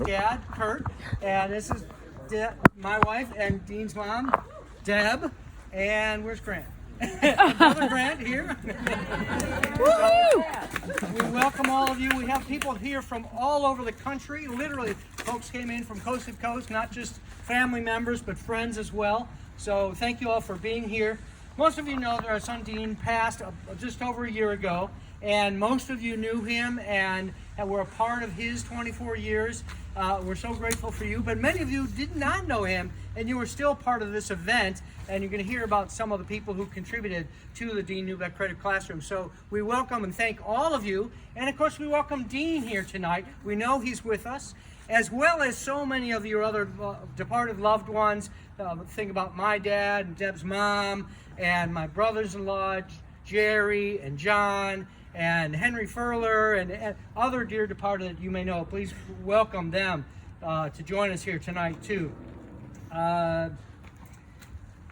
Dad, Kurt, and this is my wife and Dean's mom, Deb, and where's Grant? Another Grant here. We welcome all of you. We have people here from all over the country. Literally, folks came in from coast to coast, not just family members, but friends as well. So thank you all for being here. Most of you know that our son Dean passed just over a year ago, and most of you knew him and were a part of his 24 years. We're so grateful for you, but many of you did not know him, and you were still part of this event, and you're going to hear about some of the people who contributed to the Dean Neubek Credit Classroom. So we welcome and thank all of you, and of course we welcome Dean here tonight. We know he's with us, as well as so many of your other departed loved ones. Think about my dad and Deb's mom, and my brothers-in-law, Jerry and John, and Henry Furler, and other dear departed that you may know. Please welcome them to join us here tonight too.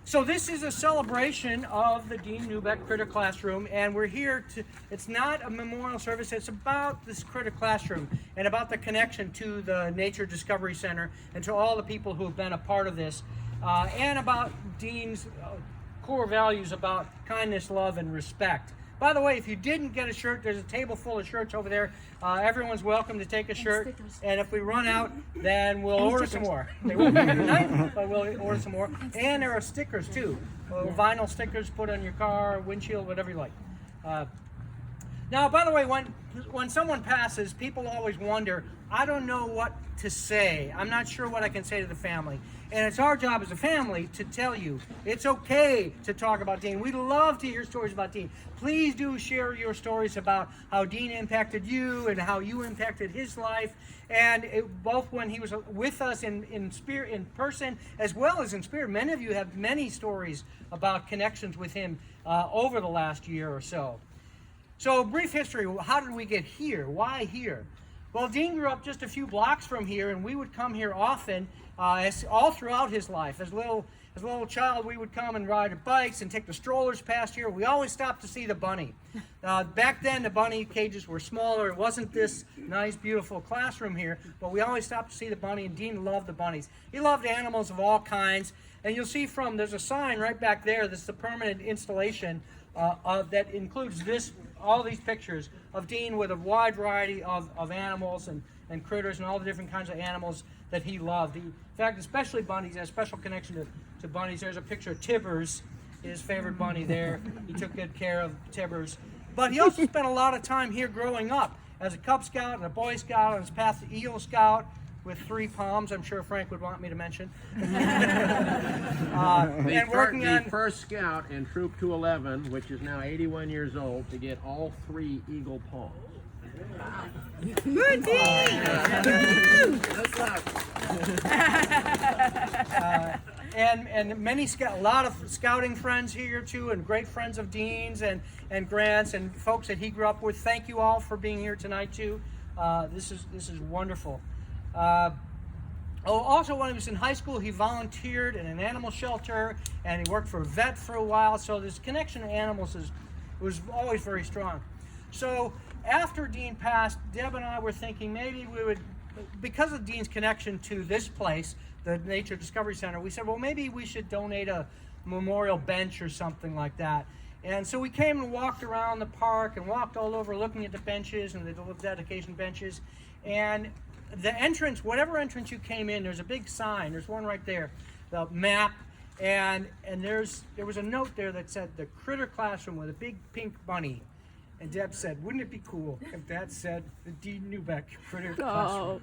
So this is a celebration of the Dean Neubek Credit Classroom, and we're here to, it's not a memorial service, it's about this Credit Classroom and about the connection to the Nature Discovery Center and to all the people who have been a part of this, and about Dean's core values about kindness, love, and respect. By the way, if you didn't get a shirt, there's a table full of shirts over there. Everyone's welcome to take a shirt. And if we run out, then we'll order some more. They won't be here tonight, but we'll order some more. And there are stickers too. Vinyl stickers put on your car, windshield, whatever you like. Now, by the way, when someone passes, people always wonder, I don't know what to say. I'm not sure what I can say to the family. And it's our job as a family to tell you it's okay to talk about Dean. We'd love to hear stories about Dean. Please do share your stories about how Dean impacted you and how you impacted his life. And both when he was with us in spirit, in person, as well as in spirit. Many of you have many stories about connections with him over the last year or so. So, brief history. How did we get here? Why here? Well, Dean grew up just a few blocks from here, and we would come here often, all throughout his life. As a little child, we would come and ride bikes and take the strollers past here. We always stopped to see the bunny. Back then, the bunny cages were smaller. It wasn't this nice, beautiful classroom here, but we always stopped to see the bunny, and Dean loved the bunnies. He loved animals of all kinds, and you'll see there's a sign right back there that's the permanent installation that includes all these pictures of Dean with a wide variety of animals and critters and all the different kinds of animals that he loved. In fact, especially bunnies, he has a special connection to bunnies. There's a picture of Tibbers, his favorite bunny there. He took good care of Tibbers. But he also spent a lot of time here growing up as a Cub Scout and a Boy Scout on his path to Eagle Scout with 3 palms, I'm sure Frank would want me to mention. And working on the first scout in Troop 211, which is now 81 years old, to get all 3 Eagle palms. Good Dean! And a lot of scouting friends here too, and great friends of Dean's and Grant's and folks that he grew up with. Thank you all for being here tonight too. This is wonderful. Also, when he was in high school, he volunteered in an animal shelter, and he worked for a vet for a while. So this connection to animals was always very strong. So after Dean passed, Deb and I were thinking maybe we would, because of Dean's connection to this place, the Nature Discovery Center, we said, well, maybe we should donate a memorial bench or something like that. And so we came and walked around the park and walked all over looking at the benches and the dedication benches. And the entrance, whatever entrance you came in, there's a big sign. There's one right there, the map. And there was a note there that said the Critter Classroom with a big pink bunny. And Deb said, wouldn't it be cool if that said the Dean Neubek Critter Classroom?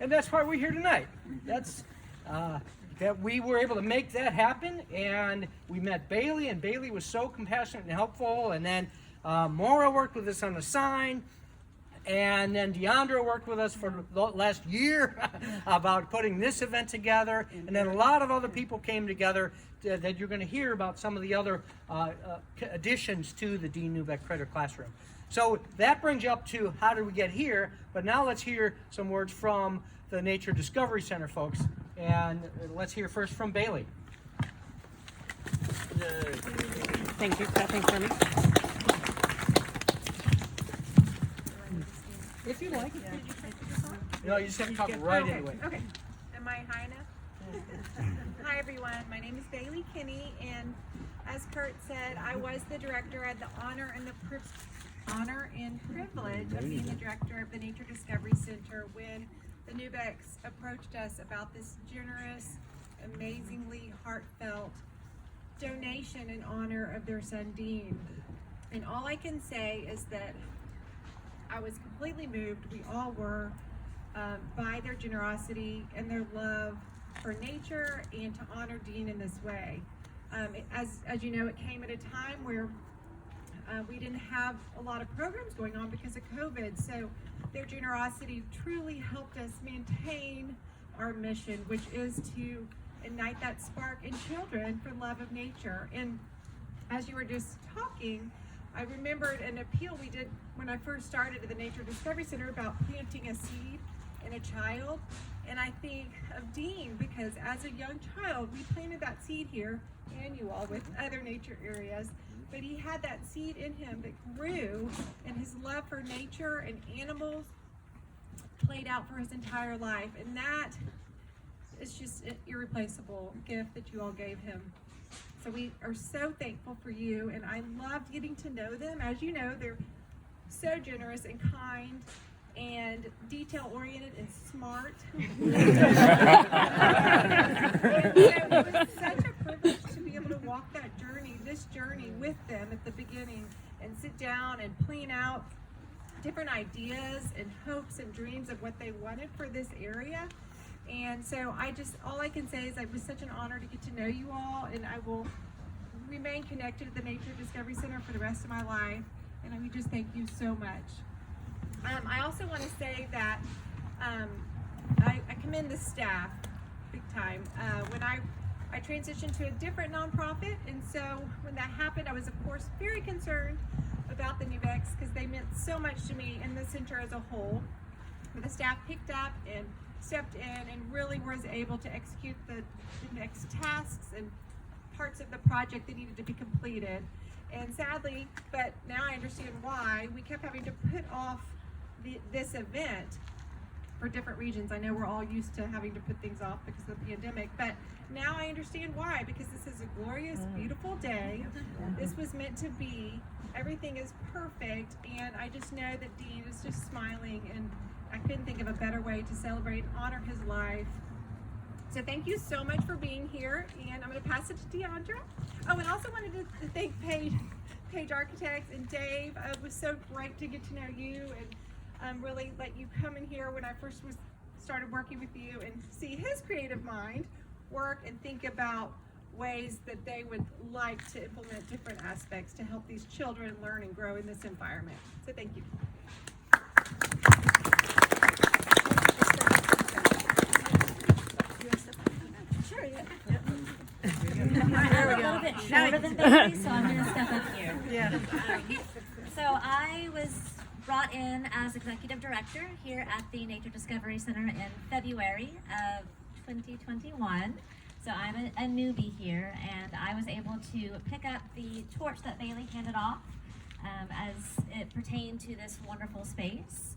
And that's why we're here tonight. That's that we were able to make that happen. And we met Bailey, and Bailey was so compassionate and helpful. And then Maura worked with us on the sign. And then Deandra worked with us for the last year about putting this event together. And then a lot of other people came together that you're going to hear about some of the other additions to the Dean Neubek Credit Classroom. So that brings you up to how did we get here? But now let's hear some words from the Nature Discovery Center folks. And let's hear first from Bailey. Thank you for clapping for me. If you like. No, you just have to talk right into it. Okay. Am I high enough? Hi everyone, my name is Bailey Kinney, and as Kurt said, I was the director. I had the honor and privilege of being the director of the Nature Discovery Center when the Neubeks approached us about this generous, amazingly heartfelt donation in honor of their son Dean. And all I can say is that I was completely moved, we all were, by their generosity and their love for nature and to honor Dean in this way. As you know, it came at a time where we didn't have a lot of programs going on because of COVID, so their generosity truly helped us maintain our mission, which is to ignite that spark in children for love of nature. And as you were just talking, I remembered an appeal we did when I first started at the Nature Discovery Center about planting a seed in a child. And I think of Dean because as a young child, we planted that seed here, and you all with other nature areas, but he had that seed in him that grew, and his love for nature and animals played out for his entire life. And that is just an irreplaceable gift that you all gave him. So we are so thankful for you, and I loved getting to know them. As you know, they're so generous and kind and detail-oriented and smart. And so it was such a privilege to be able to walk this journey with them at the beginning and sit down and plan out different ideas and hopes and dreams of what they wanted for this area. And so all I can say is it was such an honor to get to know you all, and I will remain connected to the Nature Discovery Center for the rest of my life. And I would just thank you so much. I also want to say that I commend the staff big time. When I transitioned to a different nonprofit, and so when that happened, I was of course very concerned about the Neubeks because they meant so much to me and the center as a whole. But the staff picked up and stepped in and really was able to execute the next tasks and parts of the project that needed to be completed. And sadly, but now I understand why, we kept having to put off this event for different reasons. I know we're all used to having to put things off because of the pandemic, but now I understand why, because this is a glorious, beautiful day. This was meant to be. Everything is perfect, and I just know that Dean is just smiling, and I couldn't think of a better way to celebrate and honor his life. So thank you so much for being here, and I'm going to pass it to Deandra. Oh, and also wanted to thank Page Architects and Dave. It was so great to get to know you and really let you come in here when I first started working with you and see his creative mind work and think about ways that they would like to implement different aspects to help these children learn and grow in this environment. So thank you. Sure, yeah. I'm a little bit shorter than Bailey, so I'm going to step up here. Yeah. So I was brought in as executive director here at the Nature Discovery Center in February of 2021. So I'm a newbie here, and I was able to pick up the torch that Bailey handed off as it pertained to this wonderful space.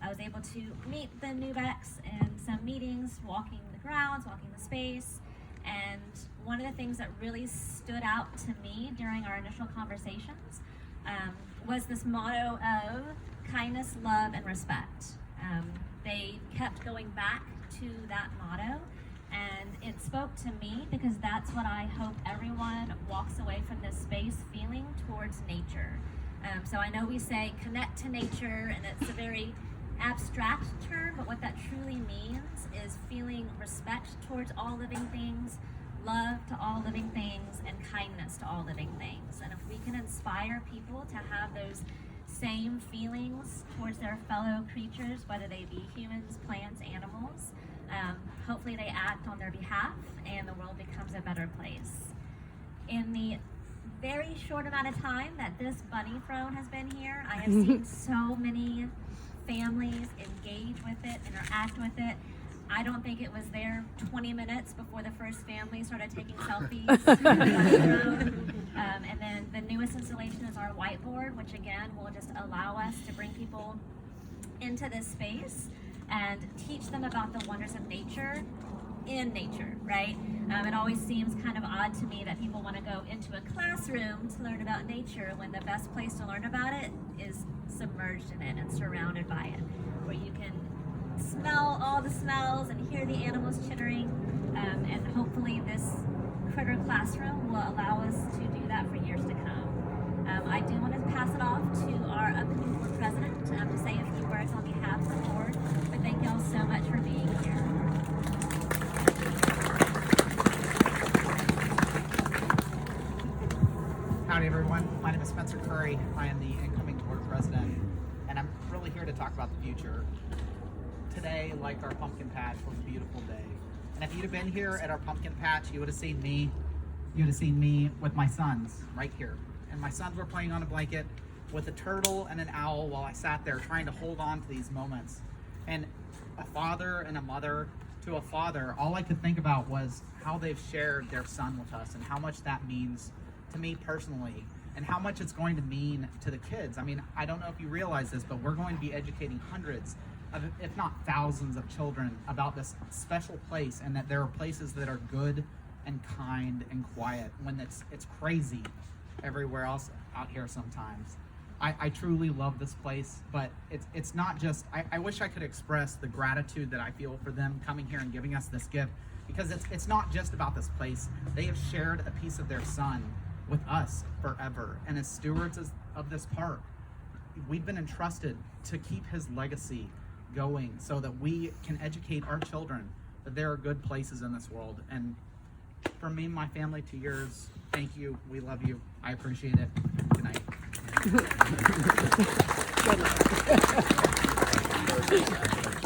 I was able to meet the Neubeks in some meetings, walking the grounds, walking the space, and one of the things that really stood out to me during our initial conversations was this motto of kindness, love, and respect. They kept going back to that motto, and it spoke to me because that's what I hope everyone walks away from this space feeling towards nature. So I know we say connect to nature, and it's a very abstract term, but what that truly means is feeling respect towards all living things, love to all living things, and kindness to all living things. And if we can inspire people to have those same feelings towards their fellow creatures, whether they be humans, plants, animals, hopefully they act on their behalf and the world becomes a better place. In the very short amount of time that this bunny throne has been here, I have seen so many families engage with it, interact with it. I don't think it was there 20 minutes before the first family started taking selfies. And then the newest installation is our whiteboard, which again will just allow us to bring people into this space. and teach them about the wonders of nature in nature, right? It always seems kind of odd to me that people want to go into a classroom to learn about nature when the best place to learn about it is submerged in it and surrounded by it, where you can smell all the smells and hear the animals chittering, and hopefully this critter classroom will allow us to do that for years to come. I do want to pass it off to our upcoming board president to say a few words on behalf of the board, but thank y'all so much for being here. Howdy everyone, my name is Spencer Curry. I am the incoming board president, and I'm really here to talk about the future. Today, like our pumpkin patch, was a beautiful day. And if you'd have been here at our pumpkin patch, you would have seen me with my sons right here. And my sons were playing on a blanket with a turtle and an owl while I sat there trying to hold on to these moments. And a father and a mother to a father, all I could think about was how they've shared their son with us and how much that means to me personally and how much it's going to mean to the kids. I mean, I don't know if you realize this, but we're going to be educating hundreds of, if not thousands of children about this special place, and that there are places that are good and kind and quiet when it's crazy everywhere else out here sometimes. I truly love this place, but it's not just, I wish I could express the gratitude that I feel for them coming here and giving us this gift, because it's not just about this place. They have shared a piece of their son with us forever, and as stewards of this park, we've been entrusted to keep his legacy going so that we can educate our children that there are good places in this world. And from me and my family to yours, thank you. We love you. I appreciate it. Good night.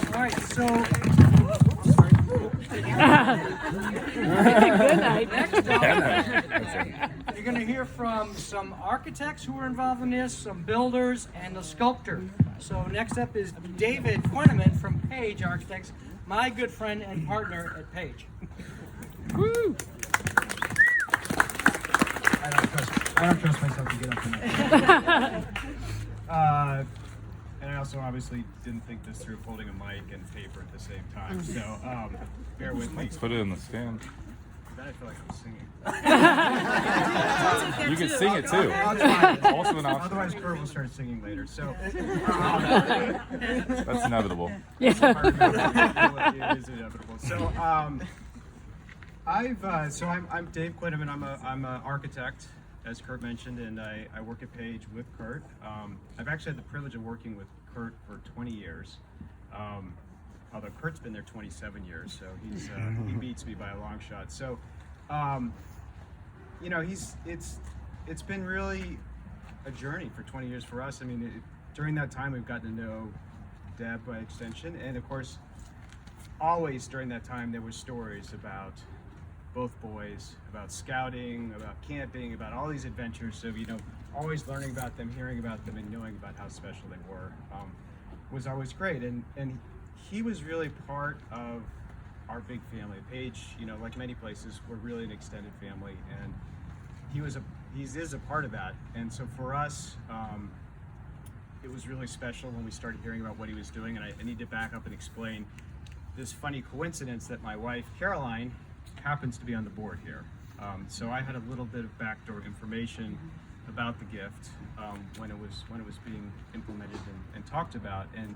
All right, so Good night. next up, you're going to hear from some architects who were involved in this, some builders, and a sculptor. So next up is David Quinneman from Page Architects, my good friend and partner at Page. Woo! I don't trust myself to get up tonight. And I also obviously didn't think this through, holding a mic and paper at the same time. So bear with me. Put it in the stand. Then I feel like I'm singing. You can sing it too. That's Also an option. Otherwise, Kurt will start singing later. So That's inevitable. it is inevitable. So I'm Dave Quinneman. I'm an architect, as Kurt mentioned, and I work at Page with Kurt. I've actually had the privilege of working with Kurt for 20 years. Although Kurt's been there 27 years, so he beats me by a long shot. So, it's been really a journey for 20 years for us. I mean, during that time, we've gotten to know Deb by extension, and of course, always during that time, there were stories about both boys, about scouting, about camping, about all these adventures. So, always learning about them, hearing about them, and knowing about how special they were was always great. And he was really part of our big family. Page, like many places, we're really an extended family, and he is a part of that. And so for us, it was really special when we started hearing about what he was doing. And I need to back up and explain this funny coincidence that my wife, Caroline, happens to be on the board here. So I had a little bit of backdoor information about the gift when it was being implemented and talked about, and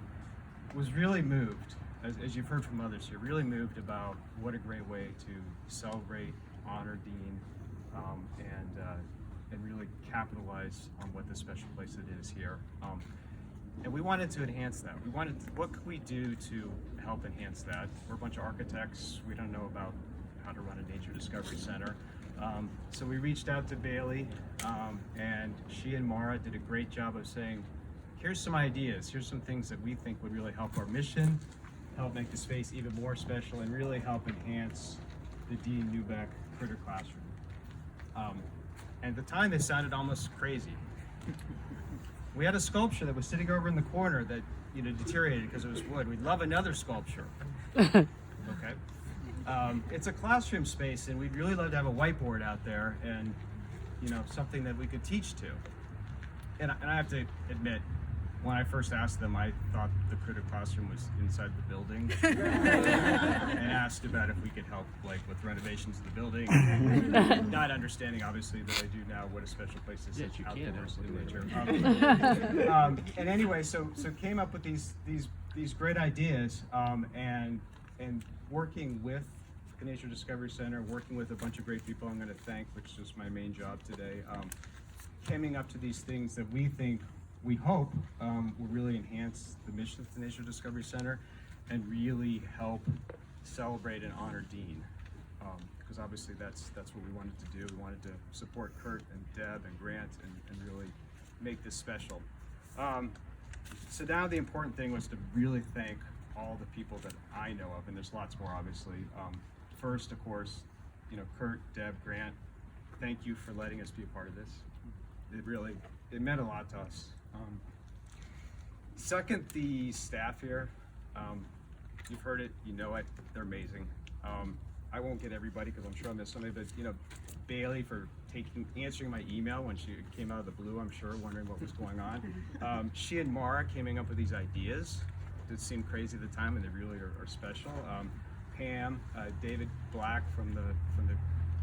was really moved, as you've heard from others here, really moved about what a great way to celebrate, honor Dean, and really capitalize on what the special place it is here. And we wanted to enhance that. What could we do to help enhance that? We're a bunch of architects. We don't know about how to run a nature discovery center. So we reached out to Bailey, and she and Mara did a great job of saying, here's some ideas, here's some things that we think would really help our mission, help make the space even more special, and really help enhance the Dean Neubek Critter Classroom. And at the time, they sounded almost crazy. We had a sculpture that was sitting over in the corner that deteriorated because it was wood. We'd love another sculpture. Okay. It's a classroom space, and we'd really love to have a whiteboard out there and something that we could teach to. And I have to admit, when I first asked them, I thought the critter classroom was inside the building, and asked about if we could help, like, with renovations of the building. Not understanding, obviously, that I do now what a special place this Yes, is you can outdoors help in with nature. And anyway, so came up with these great ideas, and working with the Nature Discovery Center, working with a bunch of great people I'm going to thank, which is my main job today, coming up to these things that we hope will really enhance the mission of the Nature Discovery Center and really help celebrate and honor Dean. Because obviously that's what we wanted to do. We wanted to support Kurt and Deb and Grant and really make this special. So now the important thing was to really thank all the people that I know of, and there's lots more obviously. First, of course, Kurt, Deb, Grant, thank you for letting us be a part of this. It meant a lot to us. Second, the staff here. You've heard it, you know it, they're amazing. I won't get everybody because I'm sure I missed somebody, but Bailey for answering my email when she came out of the blue, I'm sure, wondering what was going on. She and Mara came up with these ideas that seemed crazy at the time, and they really are special. Pam, David Black from the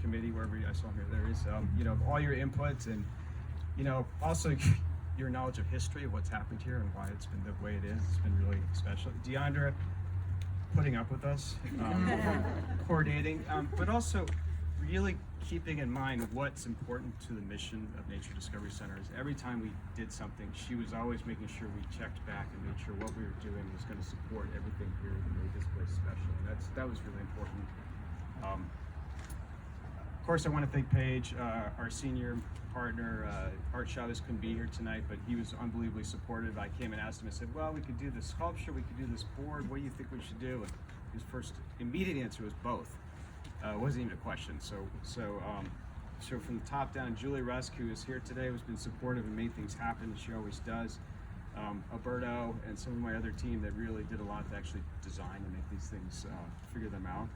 committee, wherever I saw him here, there is, all your inputs and, also your knowledge of history of what's happened here and why it's been the way it is. It's been really special. Deandra putting up with us, coordinating, but also really keeping in mind what's important to the mission of Nature Discovery Center. Is every time we did something, she was always making sure we checked back and made sure what we were doing was going to support everything here that made this place special. And that was really important. Of course, I want to thank Paige, our senior partner. Art Chavez couldn't be here tonight, but he was unbelievably supportive. I came and asked him, I said, well, we could do this sculpture, we could do this board, what do you think we should do? And his first immediate answer was both. It wasn't even a question. So from the top down, Julie Rusk, who is here today, has been supportive and made things happen, as she always does. Alberto and some of my other team that really did a lot to actually design and make these things, figure them out.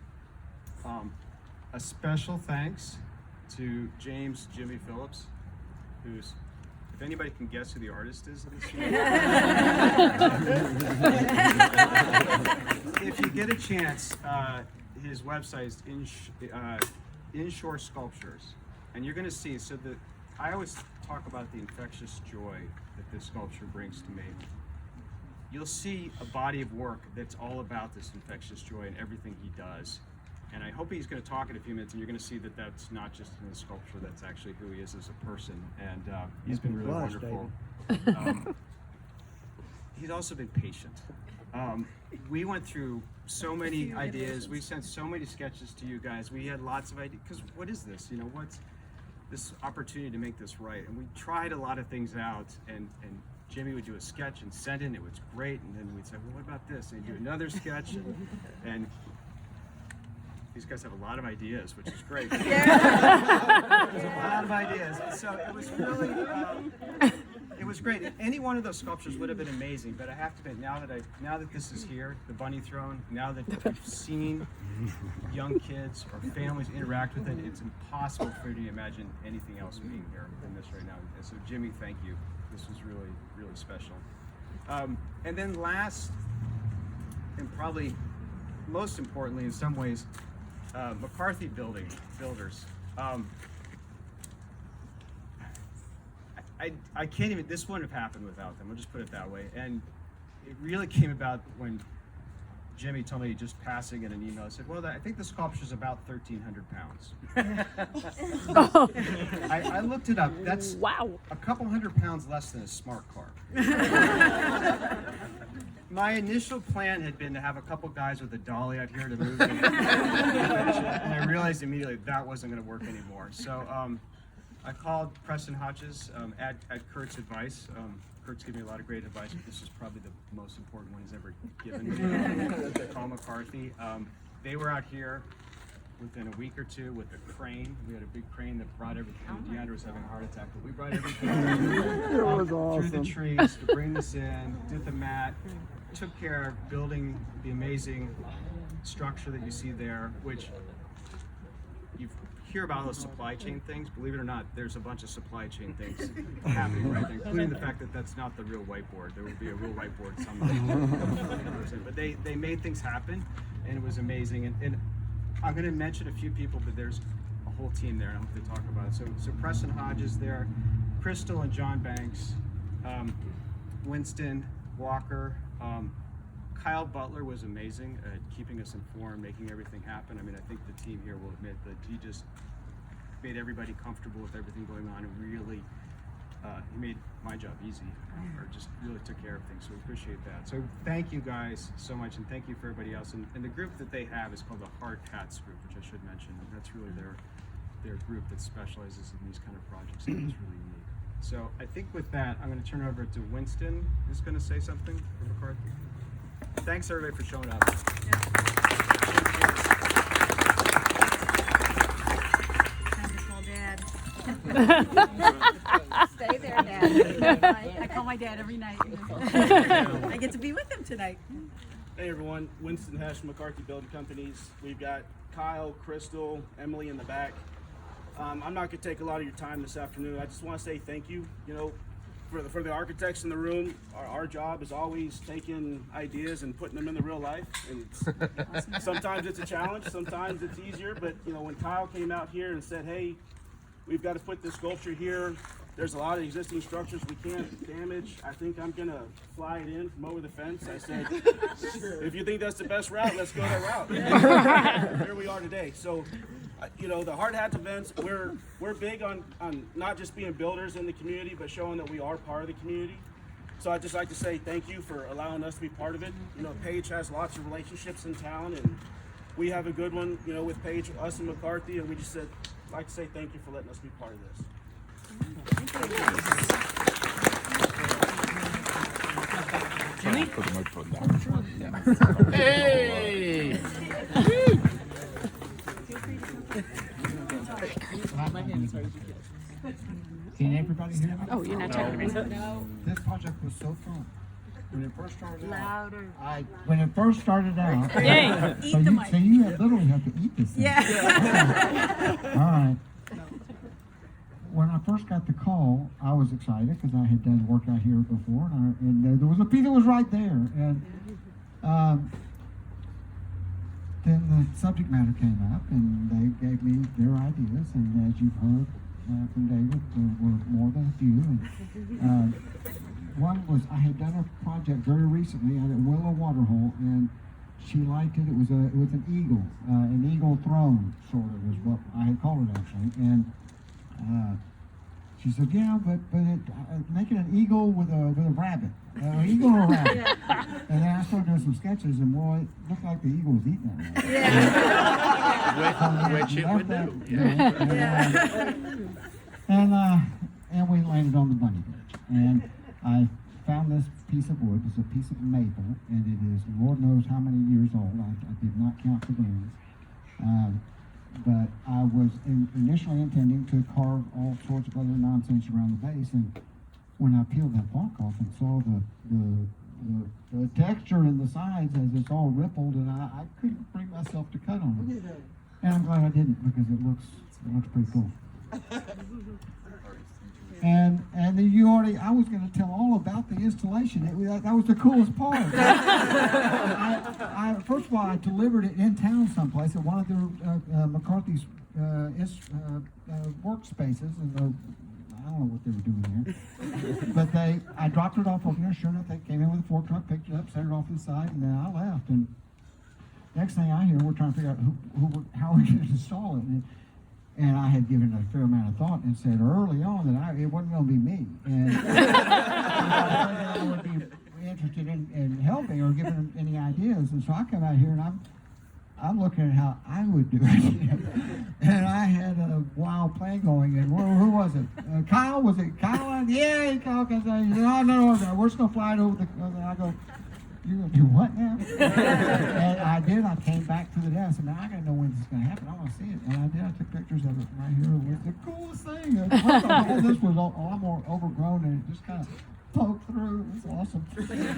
A special thanks to James Jimmy Phillips, who's, if anybody can guess who the artist is of this show. If you get a chance, his website is Inshore Sculptures, and you're going to see. So I always talk about the infectious joy that this sculpture brings to me. You'll see a body of work that's all about this infectious joy and everything he does. And I hope he's going to talk in a few minutes, and you're going to see that that's not just in the sculpture, that's actually who he is as a person. And he's been really wonderful. He's also been patient. We went through so many ideas. We sent so many sketches to you guys. We had lots of ideas. Because what is this? What's this opportunity to make this right? And we tried a lot of things out, and Jimmy would do a sketch and send it, and it was great. And then we'd say, well, what about this? And he'd do another sketch. And these guys have a lot of ideas, which is great. There's a lot of ideas. So it was really, it was great. Any one of those sculptures would have been amazing, but I have to admit, now that this is here, the bunny throne, now that we've seen young kids or families interact with it, it's impossible for you to imagine anything else being here than this right now. And so Jimmy, thank you. This was really, really special. And then last, and probably most importantly in some ways, McCarthy Builders. I can't even, this wouldn't have happened without them, we'll just put it that way. And it really came about when Jimmy told me, just passing in an email, I said, well, I think the sculpture's about 1,300 pounds. I looked it up, that's a couple hundred pounds less than a smart car. My initial plan had been to have a couple guys with a dolly out here to move it. And I realized immediately that wasn't going to work anymore. So I called Preston Hodges at Kurt's advice. Kurt's given me a lot of great advice, but this is probably the most important one he's ever given me. Call McCarthy. They were out here within a week or two with a crane. We had a big crane that brought everything. Deandra was having a heart attack, but we brought everything through the trees to bring this in, did the mat, took care of building the amazing structure that you see there, which you hear about all the supply chain things. Believe it or not, there's a bunch of supply chain things happening right there, including the fact that that's not the real whiteboard. There will be a real whiteboard someday. But they made things happen, and it was amazing. And I'm going to mention a few people, but there's a whole team there, and I'm going to talk about it. So Preston Hodges there, Crystal and John Banks, Winston Walker. Kyle Butler was amazing at keeping us informed, making everything happen. I mean, I think the team here will admit that he just made everybody comfortable with everything going on, and really, he made my job easy, or just really took care of things. So we appreciate that. So thank you guys so much, and thank you for everybody else. And the group that they have is called the Hard Hats Group, which I should mention. And that's really their group that specializes in these kind of projects, and it's really unique. So I think with that, I'm going to turn it over to Winston, who's going to say something for McCarthy. Thanks everybody for showing up. Stay there, Dad. I call my dad every night. I get to be with him tonight. Hey everyone, Winston Hesh, McCarthy Building Companies. We've got Kyle, Crystal, Emily in the back. I'm not going to take a lot of your time this afternoon. I just want to say thank you. You know, for the architects in the room, our job is always taking ideas and putting them into real life. And sometimes it's a challenge, sometimes it's easier. But you know, when Kyle came out here and said, "Hey, we've got to put this sculpture here. There's a lot of existing structures we can't damage. I think I'm gonna fly it in from over the fence." I said, "If you think that's the best route, let's go that route." Here we are today. So, you know, the Hard Hats events, we're big on not just being builders in the community, but showing that we are part of the community. So I'd just like to say thank you for allowing us to be part of it. You know, Paige has lots of relationships in town, and we have a good one, you know, with Paige, us and McCarthy, and we just like to say thank you for letting us be part of this. Jimmy? Put the microphone down. Hey! Can everybody hear me? Oh, you're not talking about it. This project was so fun. When it first started out, Louder. when it first started out, Yay. so you literally have to eat this thing. Yeah. All right. When I first got the call, I was excited because I had done work out here before, and there was a piece that was right there. And then the subject matter came up, and they gave me their ideas. And as you've heard from David, there were more than a few. And one was I had done a project very recently at a Willow Waterhole, and she liked it. It was an eagle throne, sort of is what I had called it actually. And she said, "Yeah, but make it an eagle with a rabbit, an eagle or a rabbit." And then I started doing some sketches, and boy, it looked like the eagle was eating it. Which it would do. And we landed on the bunny bridge. And I found this piece of wood. It's a piece of maple, and it is Lord knows how many years old. I did not count the rings. But I was initially intending to carve all sorts of other nonsense around the base, and when I peeled that bark off and saw the texture in the sides as it's all rippled, and I couldn't bring myself to cut on it. And I'm glad I didn't, because it looks pretty cool. And I was going to tell all about the installation. That was the coolest part. First of all, I delivered it in town someplace at one of their McCarthy's workspaces, and I don't know what they were doing there. But I dropped it off over there. Sure enough, they came in with a fork truck, picked it up, set it off to the side, and then I left. And next thing I hear, we're trying to figure out how we're going to install it. And I had given it a fair amount of thought and said early on that it wasn't going to be me. And I would be interested in helping or giving them any ideas. And so I come out here and I'm looking at how I would do it. And I had a wild plan going. And who was it? Kyle? Was it Kyle? Yeah, Kyle comes out. He said, no, we're just going to fly it over the... And I go, "You're going to do what now?" And I did. I came back to the desk, and I got to know when this is going to happen. I want to see it. And I did. I took pictures of it right here. It was the coolest thing. All this was a lot more overgrown, and it just kind of poked through. It was awesome.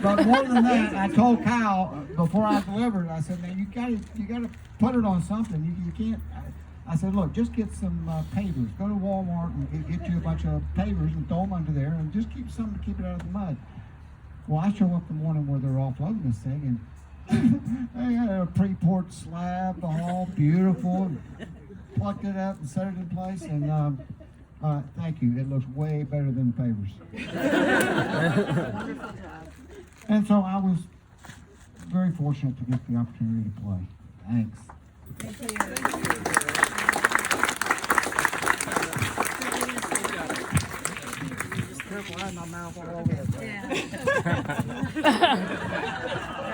But more than that, I told Kyle before I delivered it, I said, "Man, you got to put it on something. You can't." I said, look, just get some pavers. Go to Walmart and get you a bunch of pavers and throw them under there and just keep something to keep it out of the mud. Well, I show up the morning where they're offloading this thing, and they had a pre-poured slab, all beautiful, and plucked it up and set it in place, and thank you. It looks way better than the pavers. Wonderful job. And so I was very fortunate to get the opportunity to play. Thanks.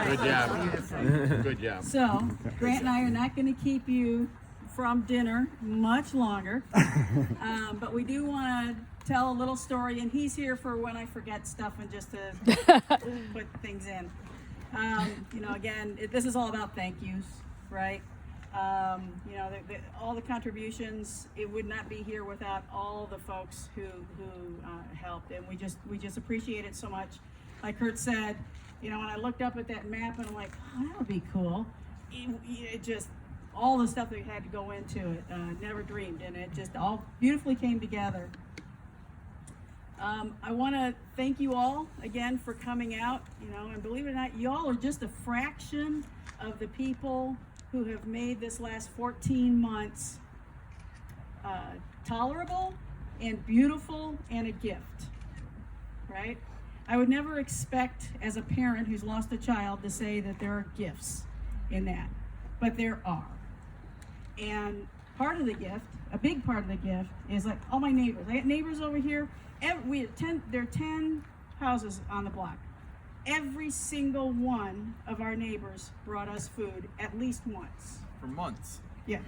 Good job. Good job. So, Grant and I are not going to keep you from dinner much longer, but we do want to tell a little story, and he's here for when I forget stuff and just to put things in. You know, again, this is all about thank yous, right? You know, all the contributions, it would not be here without all the folks who helped, and we just appreciate it so much. Like Kurt said, you know, when I looked up at that map and I'm like, oh, that would be cool. It just, all the stuff that had to go into it, never dreamed, and it just all beautifully came together. I want to thank you all again for coming out, you know, and believe it or not, y'all are just a fraction of the people who have made this last 14 months tolerable and beautiful and a gift, right? I would never expect as a parent who's lost a child to say that there are gifts in that, but there are. And part of the gift, a big part of the gift, is like all my neighbors. I got neighbors over here. There are 10 houses on the block. Every single one of our neighbors brought us food at least once. For months. Yeah.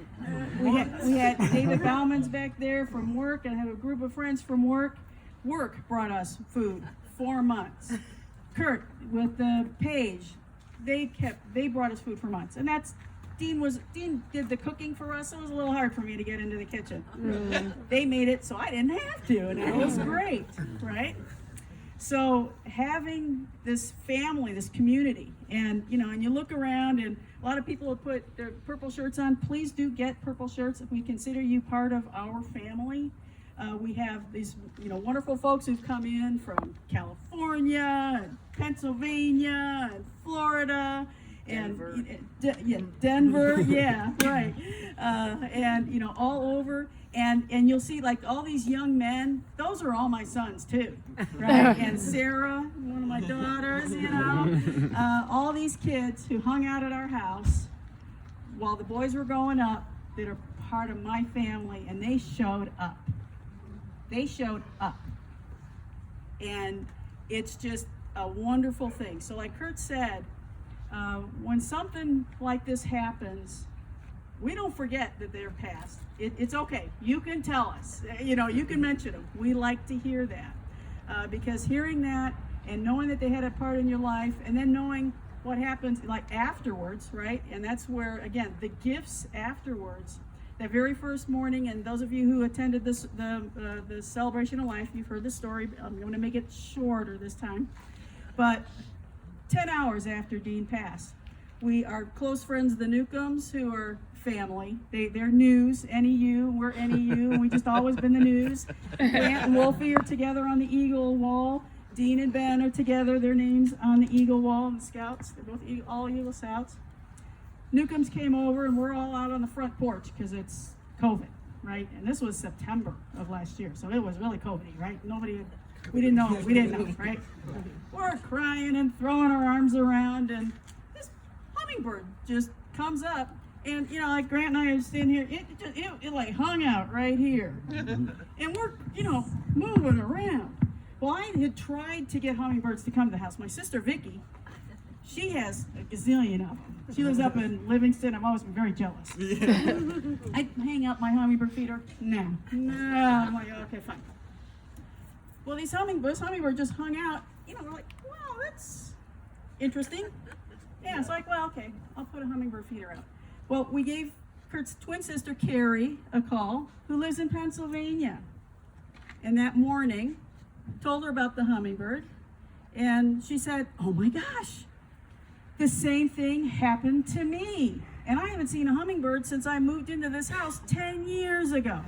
We had David Bauman's back there from work, and I have a group of friends from work. Work brought us food 4 months. Kurt with the Page, they brought us food for months. And that's Dean did the cooking for us. It was a little hard for me to get into the kitchen. They made it so I didn't have to, and it was great, right? So having this family, this community, and you know, and you look around, and a lot of people have put their purple shirts on. Please do get purple shirts if we consider you part of our family. We have these, you know, wonderful folks who've come in from California, and Pennsylvania, and Florida. Denver. And Denver, yeah, right, and you know, all over, and you'll see like all these young men. Those are all my sons too, right? And Sarah, one of my daughters, you know, all these kids who hung out at our house while the boys were growing up, that are part of my family, and they showed up. They showed up, and it's just a wonderful thing. So, like Kurt said. When something like this happens, we don't forget that they're past. It's okay. You can tell us. You know, you can mention them. We like to hear that because hearing that and knowing that they had a part in your life, and then knowing what happens like afterwards, right? And that's where, again, the gifts afterwards. That very first morning, and those of you who attended the Celebration of Life, you've heard the story. I'm going to make it shorter this time, but 10 hours after Dean passed, we are close friends of the Newcombs, who are family. They're News, NEU, we're NEU, and we just always been the News. Grant and Wolfie are together on the Eagle wall. Dean and Ben are together, their names on the Eagle wall, and the Scouts, they're both all Eagle Scouts. Newcombs came over, and we're all out on the front porch because it's COVID, right? And this was September of last year, so it was really COVID, right? We didn't know, right? We're crying and throwing our arms around, and this hummingbird just comes up, and you know, like Grant and I are standing here, it like hung out right here, and we're, you know, moving around. Well, I had tried to get hummingbirds to come to the house. My sister Vicky, she has a gazillion of them. She lives up in Livingston. I've always been very jealous. I hang up my hummingbird feeder. No. I'm like, okay, fine. Well, this hummingbird just hung out. You know, we're like, wow, that's interesting. Yeah, it's like, well, okay, I'll put a hummingbird feeder out. Well, we gave Kurt's twin sister, Carrie, a call, who lives in Pennsylvania. And that morning, told her about the hummingbird, and she said, oh my gosh, the same thing happened to me. And I haven't seen a hummingbird since I moved into this house 10 years ago.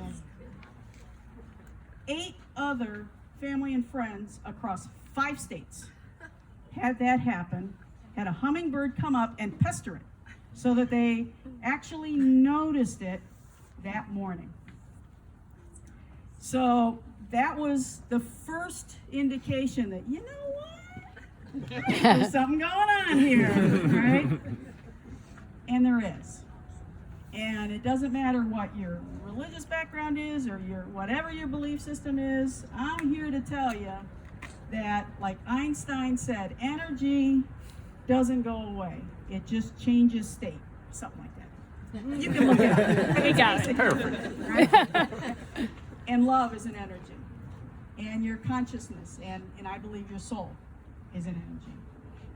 8 other family and friends across 5 states had that happen, had a hummingbird come up and pester it so that they actually noticed it that morning. So that was the first indication that, you know what? There's something going on here, right? And there is. And it doesn't matter what your religious background is or your whatever your belief system is. I'm here to tell you that, like Einstein said, energy doesn't go away. It just changes state. Something like that. You can look it up. We got it. Perfect. Right? And love is an energy. And your consciousness, and I believe your soul is an energy.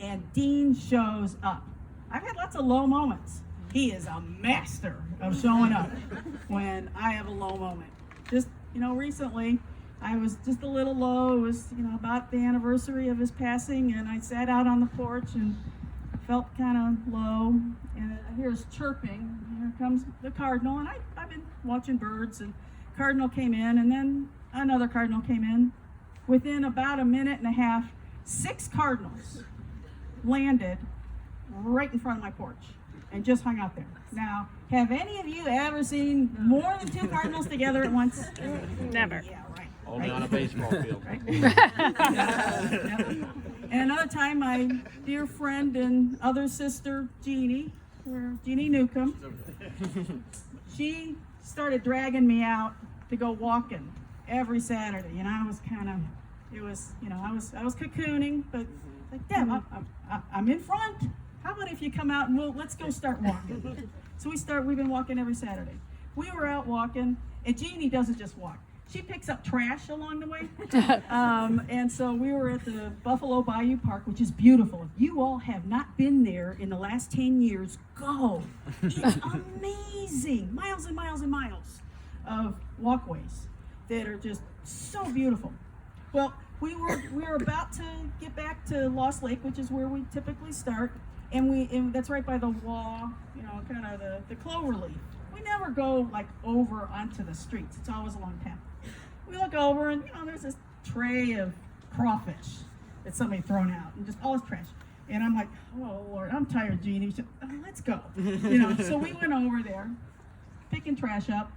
And Dean shows up. I've had lots of low moments. He is a master of showing up when I have a low moment. Just, recently, I was just a little low. It was, about the anniversary of his passing, and I sat out on the porch and felt kind of low, and I hear his chirping. Here comes the cardinal, and I've been watching birds, and cardinal came in, and then another cardinal came in. Within about a minute and a half, 6 cardinals landed right in front of my porch and just hung out there. Now, have any of you ever seen more than 2 cardinals together at once? Never. Yeah, right. Only on a baseball field. Right. And another time, my dear friend and other sister, Jeannie Newcomb, she started dragging me out to go walking every Saturday. I was I was cocooning, but like, Deb, I'm in front. How about if you come out and let's go start walking. So we've been walking every Saturday. We were out walking, and Jeannie doesn't just walk. She picks up trash along the way. And so we were at the Buffalo Bayou Park, which is beautiful. If you all have not been there in the last 10 years, go. It's amazing. Miles and miles and miles of walkways that are just so beautiful. Well, we were about to get back to Lost Lake, which is where we typically start, and that's right by the wall, kind of the clover leaf. We never go like over onto the streets. It's always along path. We look over and there's this tray of crawfish that somebody thrown out, and just all this trash. And I'm like, oh Lord, I'm tired, Jeannie. She said, let's go. So we went over there, picking trash up,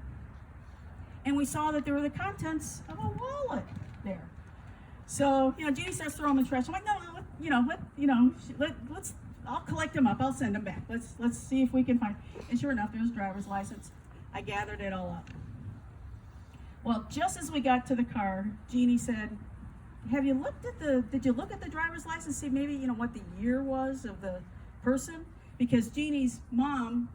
and we saw that there were the contents of a wallet there. So, Jeannie starts throwing them in the trash. I'm like, no, let's, I'll collect them up. I'll send them back. Let's see if we can find. And sure enough, there's a driver's license. I gathered it all up. Well, just as we got to the car, Jeannie said, did you look at the driver's license, see maybe, what the year was of the person? Because Jeannie's mom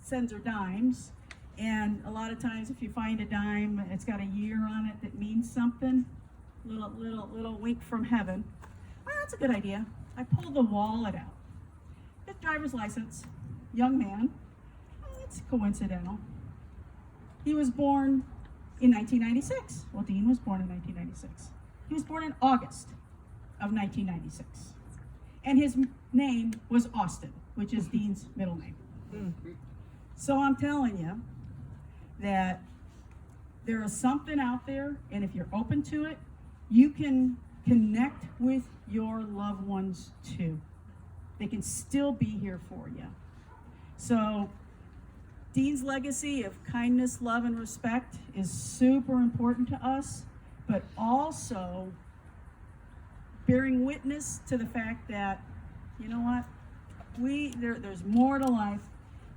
sends her dimes, and a lot of times if you find a dime, it's got a year on it that means something. Little wink from heaven. Well, that's a good idea. I pulled the wallet out. The driver's license, young man. It's coincidental. He was born in 1996. Well, Dean was born in 1996. He was born in August of 1996. And his name was Austin, which is Dean's middle name. So I'm telling you that there is something out there, and if you're open to it, you can connect with your loved ones too. They can still be here for you. So Dean's legacy of kindness, love, and respect is super important to us, but also bearing witness to the fact that, there's more to life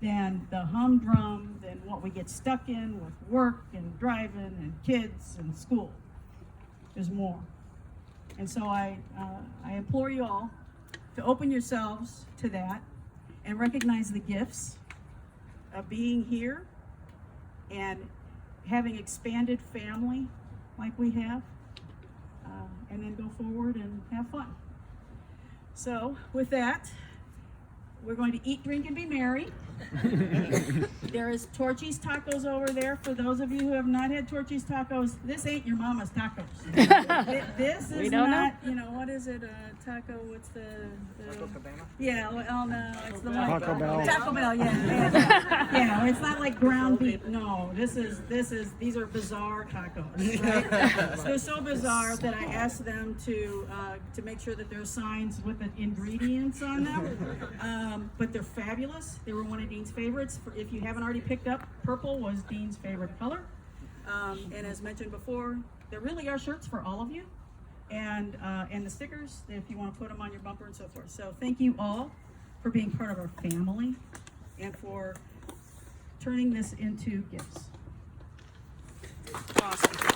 than the humdrum, than what we get stuck in with work and driving and kids and school. There's more. And so I implore you all to open yourselves to that and recognize the gifts of being here and having expanded family like we have, and then go forward and have fun. So with that, we're going to eat, drink, and be merry. There is Torchy's Tacos over there. For those of you who have not had Torchy's Tacos, this ain't your mama's tacos. This is not, you know, what is it? Taco, what's the Taco Cabana? yeah, well, no, it's the one. Taco Bell. Taco Bell, yeah. Yeah, it's not like ground beef. No, these are bizarre tacos. Right? They're so bizarre that I asked them to make sure that there's signs with the ingredients on them. But they're fabulous. They were one of Dean's favorites. If you haven't already picked up, purple was Dean's favorite color. And as mentioned before, there really are shirts for all of you. And the stickers, if you want to put them on your bumper and so forth. So thank you all for being part of our family and for turning this into gifts. Awesome.